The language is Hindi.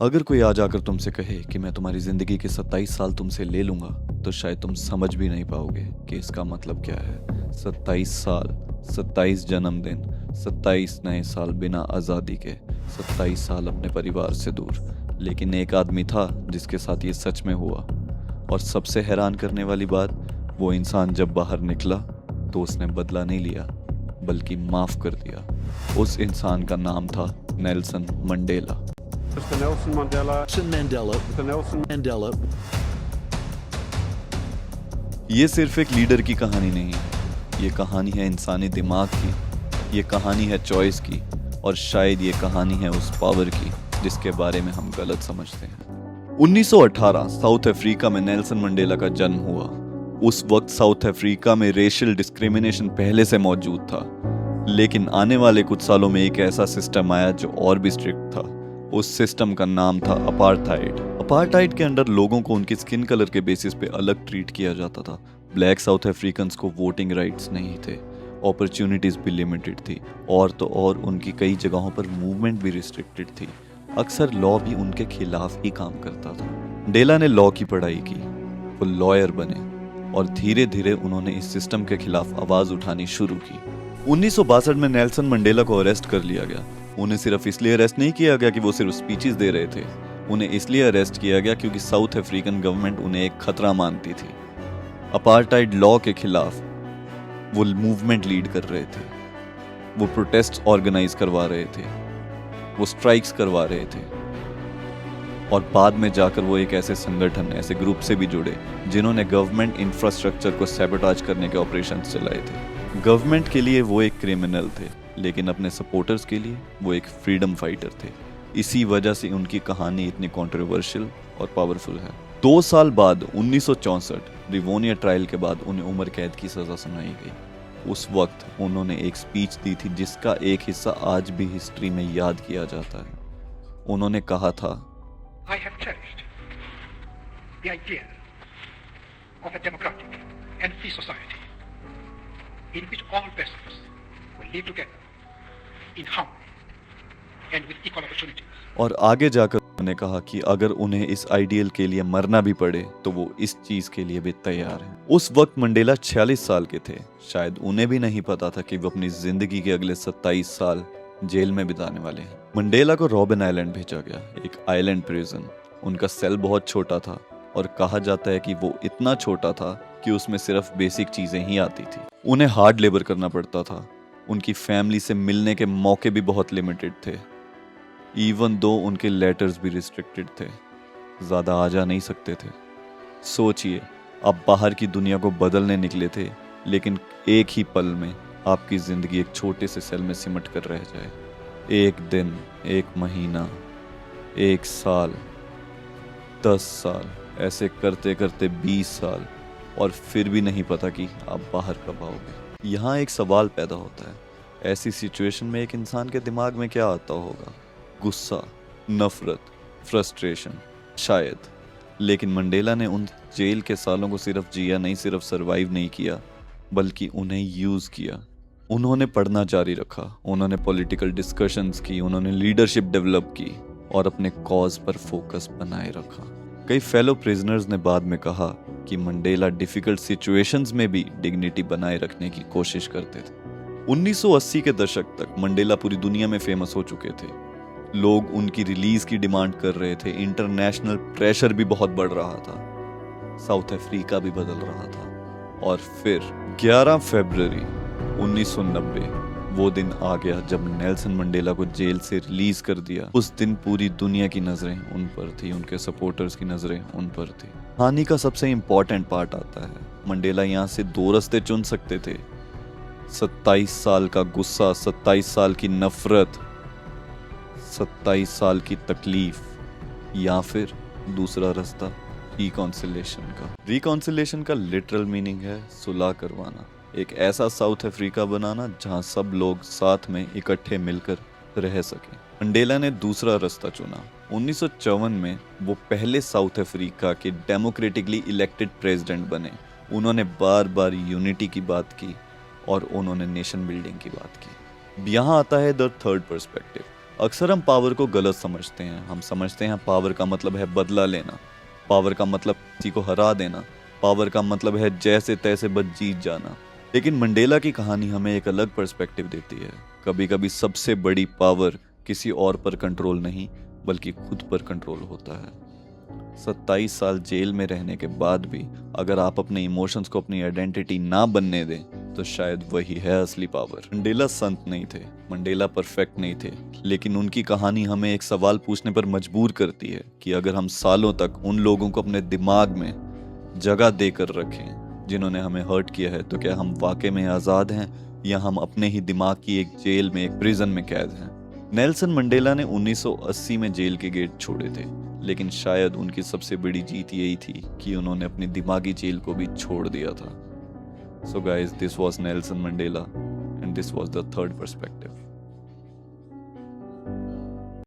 अगर कोई आज आकर तुमसे कहे कि मैं तुम्हारी जिंदगी के 27 साल तुमसे ले लूंगा, तो शायद तुम समझ भी नहीं पाओगे कि इसका मतलब क्या है। 27 साल, 27 जन्मदिन, 27 नए साल बिना आज़ादी के, 27 साल अपने परिवार से दूर। लेकिन एक आदमी था जिसके साथ ये सच में हुआ। और सबसे हैरान करने वाली बात, वो इंसान जब बाहर निकला तो उसने बदला नहीं लिया, बल्कि माफ कर दिया। उस इंसान का नाम था Nelson Mandela. Mr. Nelson Mandela. Nelson Mandela. Mr. Nelson Mandela. ये सिर्फ एक लीडर की कहानी नहीं है, ये कहानी है इंसानी दिमाग की, ये कहानी है चॉइस की, और शायद ये कहानी है उस पावर की जिसके बारे में हम गलत समझते हैं। 1918 साउथ अफ्रीका में नेल्सन मंडेला का जन्म हुआ। उस वक्त साउथ अफ्रीका में रेशियल डिस्क्रिमिनेशन पहले से मौजूद था, लेकिन आने वाले कुछ सालों में एक ऐसा सिस्टम आया जो और भी स्ट्रिक्ट था। उस सिस्टम का नाम था अपार्थाइड। अपार्थाइड के अंदर लोगों को उनकी स्किन कलर के बेसिस पे अलग ट्रीट किया जाता था। ब्लैक साउथ अफ्रीकन्स को वोटिंग राइट्स नहीं थे, अपॉर्चुनिटीज भी लिमिटेड थी, और तो और उनकी कई जगहों पर मूवमेंट भी रिस्ट्रिक्टेड थी। अक्सर लॉ भी उनके खिलाफ ही काम करता था। मंडेला ने लॉ की पढ़ाई की, वो लॉयर बने, और धीरे धीरे उन्होंने इस सिस्टम के खिलाफ आवाज उठानी शुरू की। 1962 में नेल्सन मंडेला को अरेस्ट कर लिया गया। उन्हें सिर्फ इसलिए अरेस्ट नहीं किया गया कि वो सिर्फ स्पीचेस दे रहे थे, उन्हें इसलिए अरेस्ट किया गया क्योंकि साउथ अफ्रीकन गवर्नमेंट उन्हें एक खतरा मानती थी। अपार्थाइड लॉ के खिलाफ वो मूवमेंट लीड कर रहे थे, वो प्रोटेस्ट ऑर्गेनाइज करवा रहे थे, वो स्ट्राइक्स करवा रहे थे, और बाद में जाकर वो एक ऐसे संगठन, ऐसे ग्रुप से भी जुड़े जिन्होंने गवर्नमेंट इंफ्रास्ट्रक्चर को सैबोटाज करने के ऑपरेशंस चलाए थे। गवर्नमेंट के लिए वो एक क्रिमिनल थे, लेकिन अपने सपोर्टर्स के लिए वो एक फ्रीडम फाइटर थे। इसी वजह से उनकी कहानी इतनी कंट्रोवर्शियल और पावरफुल है। 2 साल बाद 1964 रिवोनिया ट्रायल के बाद उन्हें उम्र कैद की सजा सुनाई गई। उस वक्त उन्होंने एक स्पीच दी थी जिसका एक हिस्सा आज भी हिस्ट्री में याद किया जाता है। उन्होंने कहा था, I have cherished the idea of a democratic and free society in which all persons will live together in harmony and with equal opportunities. और आगे जाकर उन्होंने कहा कि अगर उन्हें इस आइडियल के लिए मरना भी पड़े तो वो इस चीज के लिए भी तैयार हैं। उस वक्त मंडेला 46 साल के थे। शायद उन्हें भी नहीं पता था कि वो अपनी जिंदगी के अगले 27 साल जेल में बिताने वाले हैं। मंडेला को रॉबिन आइलैंड भेजा गया, एक आइलैंड प्रिजन। उनका सेल बहुत छोटा था, और कहा जाता है कि वो इतना छोटा था कि उसमें सिर्फ बेसिक चीजें ही आती थी। उन्हें हार्ड लेबर करना पड़ता था। उनकी फैमिली से मिलने के मौके भी बहुत लिमिटेड थे, इवन दो उनके लेटर्स भी रिस्ट्रिक्टेड थे, ज़्यादा आ जा नहीं सकते थे। सोचिए, आप बाहर की दुनिया को बदलने निकले थे, लेकिन एक ही पल में आपकी ज़िंदगी एक छोटे से सेल में सिमट कर रह जाए। एक दिन, एक महीना, एक साल, 10 साल, ऐसे करते करते 20 साल, और फिर भी नहीं पता कि आप बाहर कब आओगे। यहाँ एक सवाल पैदा होता है, ऐसी सिचुएशन में एक इंसान के दिमाग में क्या आता होगा? गुस्सा, नफरत, फ्रस्ट्रेशन, शायद। लेकिन मंडेला ने उन जेल के सालों को सिर्फ जिया नहीं, सिर्फ सरवाइव नहीं किया, बल्कि उन्हें यूज किया। उन्होंने पढ़ना जारी रखा, उन्होंने पॉलिटिकल डिस्कशंस की, उन्होंने लीडरशिप डेवलप की, और अपने कॉज पर फोकस बनाए रखा। कई फेलो प्रिजनर्स ने बाद में कहा कि मंडेला डिफिकल्ट सिचुएशंस में भी डिग्निटी बनाए रखने की कोशिश करते थे। 1980 के दशक तक मंडेला पूरी दुनिया में फेमस हो चुके थे। लोग उनकी रिलीज की डिमांड कर रहे थे, इंटरनेशनल प्रेशर भी बहुत बढ़ रहा था, साउथ अफ्रीका भी बदल रहा था। और फिर 11 फरवरी 1990 वो दिन आ गया जब नेल्सन मंडेला को जेल से रिलीज कर दिया। उस दिन पूरी दुनिया की नजरें उन पर थी, उनके सपोर्टर्स की नजरें उन पर थी। कहानी का सबसे इंपॉर्टेंट पार्ट आता है, मंडेला यहाँ से 2 रास्ते चुन सकते थे। 27 साल का गुस्सा, 27 साल की नफरत, 27 साल की तकलीफ, या फिर दूसरा रास्ता रिकॉन्सिलेशन का। रिकॉन्सिलेशन का लिटरल मीनिंग है सुलह करवाना, एक ऐसा साउथ अफ्रीका बनाना जहां सब लोग साथ में इकट्ठे मिलकर रह सकें। मंडेला ने दूसरा रास्ता चुना। 1954 में वो पहले साउथ अफ्रीका के डेमोक्रेटिकली इलेक्टेड प्रेसिडेंट बने। उन्होंने बार बार यूनिटी की बात की, और उन्होंने नेशन बिल्डिंग की बात की। यहाँ आता है द थर्ड पर्सपेक्टिव, अक्सर हम पावर को गलत समझते हैं। हम समझते हैं पावर का मतलब है बदला लेना, पावर का मतलब किसी को हरा देना, पावर का मतलब है जैसे तैसे बस जीत जाना। लेकिन मंडेला की कहानी हमें एक अलग पर्सपेक्टिव देती है। कभी कभी सबसे बड़ी पावर किसी और पर कंट्रोल नहीं बल्कि खुद पर कंट्रोल होता है। 27 साल जेल में रहने के बाद भी अगर आप अपने इमोशंस को अपनी आइडेंटिटी ना बनने दें तो शायद वही है असली पावर। मंडेला संत नहीं थे, मंडेला परफेक्ट नहीं थे, लेकिन उनकी कहानी हमें एक सवाल पूछने पर मजबूर करती है कि अगर हम सालों तक उन लोगों को अपने दिमाग में जगह देकर रखें जिन्होंने हमें हर्ट किया है, तो क्या हम वाकई में आज़ाद हैं या हम अपने ही दिमाग की एक जेल में, एक प्रिजन में कैद हैं। नेल्सन मंडेला ने 1980 में जेल के गेट छोड़े थे, लेकिन शायद उनकी सबसे बड़ी जीत यही थी कि उन्होंने अपनी दिमागी जेल को भी छोड़ दिया था। So guys, this was Nelson Mandela and this was the third perspective.